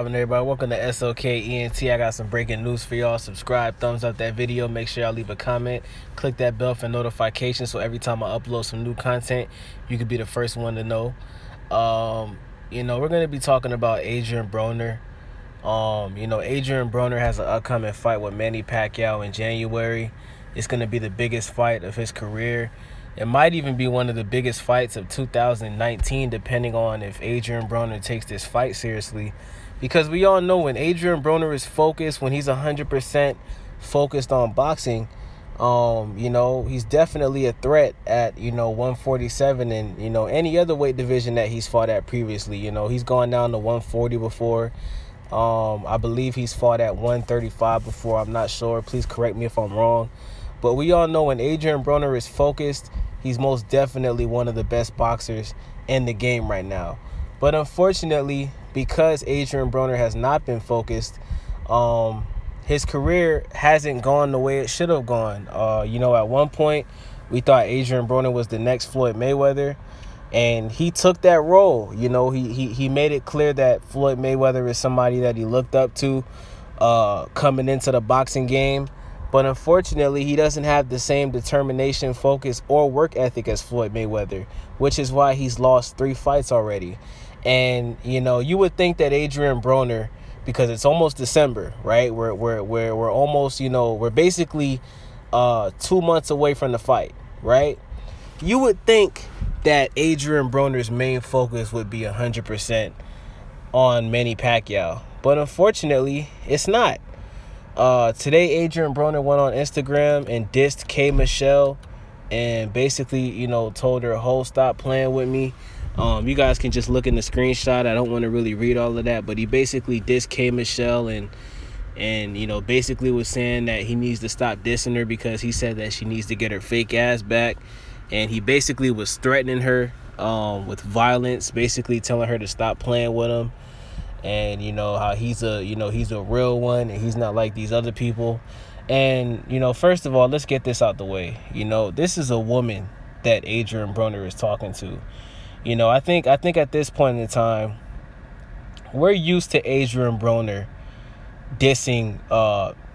poppin', everybody? Welcome to SOK ENT. I got some breaking news for y'all. Subscribe, thumbs up that video. Make sure y'all leave a comment. Click that bell for notifications so every time I upload some new content, you could be the first one to know. We're going to be talking about Adrien Broner. Adrien Broner has an upcoming fight with Manny Pacquiao in January. It's going to be the biggest fight of his career. It might even be one of the biggest fights of 2019, depending on if Adrien Broner takes this fight seriously. Because we all know when Adrien Broner is focused, when he's 100% focused on boxing, he's definitely a threat at, 147 and, any other weight division that he's fought at previously. He's gone down to 140 before. I believe he's fought at 135 before. I'm not sure. Please correct me if I'm wrong. But we all know when Adrien Broner is focused, he's most definitely one of the best boxers in the game right now. But unfortunately, because Adrien Broner has not been focused, his career hasn't gone the way it should have gone. At one point, we thought Adrien Broner was the next Floyd Mayweather, and he took that role. He made it clear that Floyd Mayweather is somebody that he looked up to coming into the boxing game. But unfortunately, he doesn't have the same determination, focus, or work ethic as Floyd Mayweather, which is why he's lost 3 fights already. And, you would think that Adrien Broner, because it's almost December, right? We're almost, we're basically 2 months away from the fight, right? You would think that Adrien Broner's main focus would be 100% on Manny Pacquiao. But unfortunately, it's not. Today, Adrien Broner went on Instagram and dissed K. Michelle and basically, told her, stop playing with me. You guys can just look in the screenshot. I don't want to really read all of that, but he basically dissed K. Michelle and basically was saying that he needs to stop dissing her because he said that she needs to get her fake ass back. And he basically was threatening her with violence, basically telling her to stop playing with him. And how he's a real one and he's not like these other people. And first of all, let's get this out the way. This is a woman that Adrien Broner is talking to. I think at this point in time, we're used to Adrien Broner dissing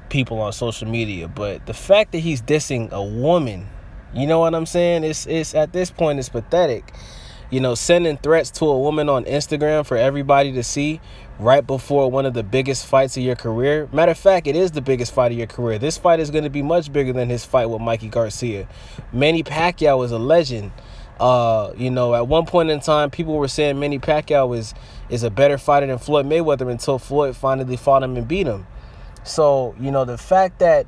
people on social media, but the fact that he's dissing a woman, you know what I'm saying? It's at this point it's pathetic. Sending threats to a woman on Instagram for everybody to see right before one of the biggest fights of your career. Matter of fact, it is the biggest fight of your career. This fight is going to be much bigger than his fight with Mikey Garcia. Manny Pacquiao is a legend. At one point in time, people were saying Manny Pacquiao is a better fighter than Floyd Mayweather until Floyd finally fought him and beat him. So, the fact that,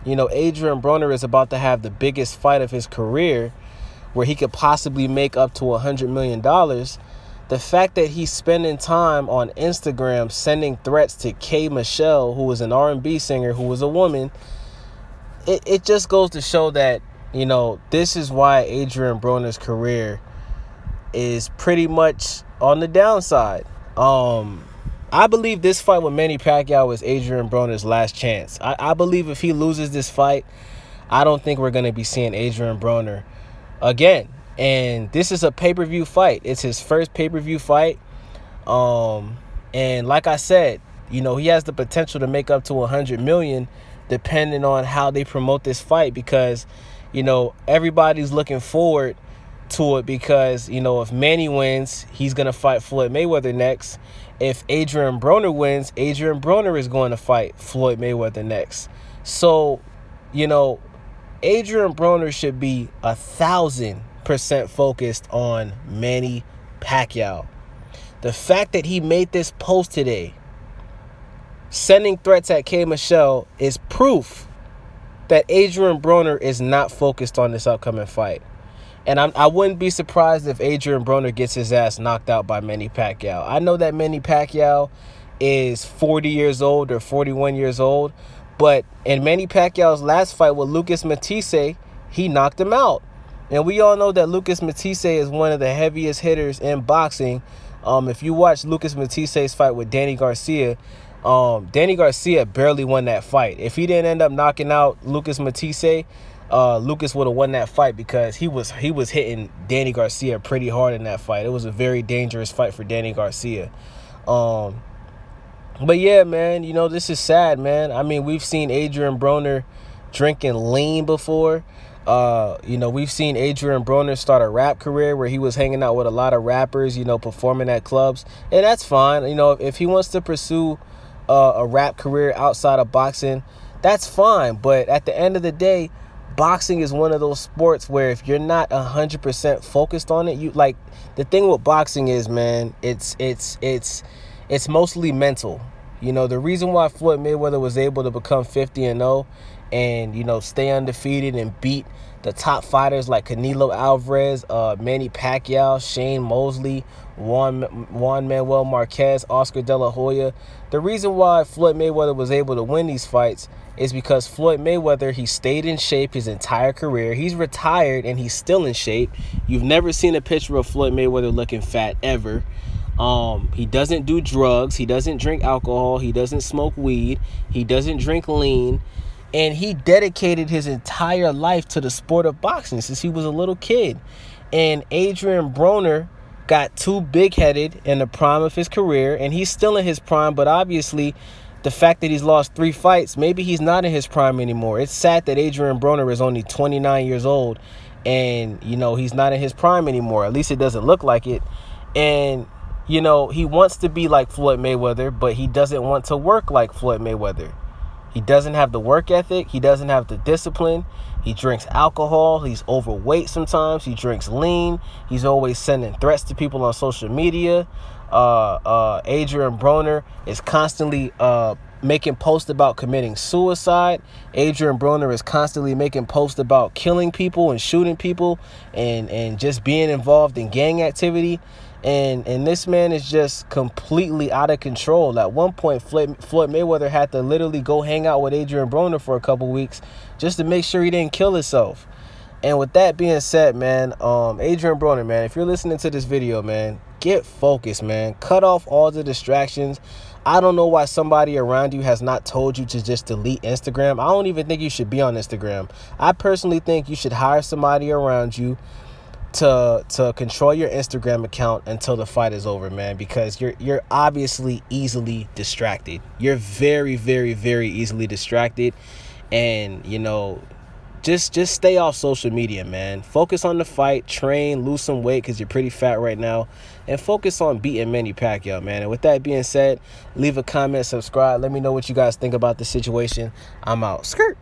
Adrien Broner is about to have the biggest fight of his career, where he could possibly make up to $100 million, the fact that he's spending time on Instagram sending threats to K. Michelle, who was an R&B singer, who was a woman, it just goes to show that, this is why Adrien Broner's career is pretty much on the downside. I believe this fight with Manny Pacquiao is Adrien Broner's last chance. I believe if he loses this fight, I don't think we're going to be seeing Adrien Broner again. And this is a pay-per-view fight. It's his first pay-per-view fight. And like I said, he has the potential to make up to $100 million depending on how they promote this fight, because everybody's looking forward to it because if Manny wins, he's going to fight Floyd Mayweather next. If Adrien Broner wins, Adrien Broner is going to fight Floyd Mayweather next. So Adrien Broner should be 1,000% focused on Manny Pacquiao. The fact that he made this post today, sending threats at K. Michelle, is proof that Adrien Broner is not focused on this upcoming fight. And I wouldn't be surprised if Adrien Broner gets his ass knocked out by Manny Pacquiao. I know that Manny Pacquiao is 40 years old or 41 years old, but in Manny Pacquiao's last fight with Lucas Matisse, he knocked him out. And we all know that Lucas Matisse is one of the heaviest hitters in boxing. If you watch Lucas Matisse's fight with Danny Garcia, Danny Garcia barely won that fight. If he didn't end up knocking out Lucas Matisse, Lucas would have won that fight because he was hitting Danny Garcia pretty hard in that fight. It was a very dangerous fight for Danny Garcia. But yeah, man, you know, this is sad, man. I mean, we've seen Adrien Broner drinking lean before. You know, we've seen Adrien Broner start a rap career where he was hanging out with a lot of rappers, you know, performing at clubs. And that's fine. You know, if he wants to pursue a rap career outside of boxing, that's fine. But at the end of the day, boxing is one of those sports where if you're not 100% focused on it, you like, the thing with boxing is, man, it's mostly mental. You know, the reason why Floyd Mayweather was able to become 50-0 and, you know, stay undefeated and beat the top fighters like Canelo Alvarez, Manny Pacquiao, Shane Mosley, Juan Manuel Marquez, Oscar De La Hoya. The reason why Floyd Mayweather was able to win these fights is because Floyd Mayweather, he stayed in shape his entire career. He's retired and he's still in shape. You've never seen a picture of Floyd Mayweather looking fat ever. He doesn't do drugs. He doesn't drink alcohol. He doesn't smoke weed. He doesn't drink lean. And he dedicated his entire life to the sport of boxing since he was a little kid. And Adrien Broner got too big-headed in the prime of his career, and he's still in his prime, but obviously the fact that he's lost 3 fights, maybe he's not in his prime anymore. It's sad that Adrien Broner is only 29 years old and, you know, he's not in his prime anymore. At least it doesn't look like it. And, you know, he wants to be like Floyd Mayweather, but he doesn't want to work like Floyd Mayweather. He doesn't have the work ethic. He doesn't have the discipline. He drinks alcohol. He's overweight sometimes. He drinks lean. He's always sending threats to people on social media. Adrien Broner is constantly making posts about committing suicide. Adrien Broner is constantly making posts about killing people and shooting people and just being involved in gang activity. And this man is just completely out of control. At one point, Floyd Mayweather had to literally go hang out with Adrien Broner for a couple weeks just to make sure he didn't kill himself. And with that being said, man, Adrien Broner, man, if you're listening to this video, man, get focused, man. Cut off all the distractions. I don't know why somebody around you has not told you to just delete Instagram. I don't even think you should be on Instagram. I personally think you should hire somebody around you to control your Instagram account until the fight is over, man, because you're obviously easily distracted. You're very, very, very easily distracted. And, you know, just stay off social media, man. Focus on the fight, train, lose some weight because you're pretty fat right now, and focus on beating Manny Pacquiao, man. And with that being said, leave a comment, subscribe. Let me know what you guys think about the situation. I'm out. Skirt.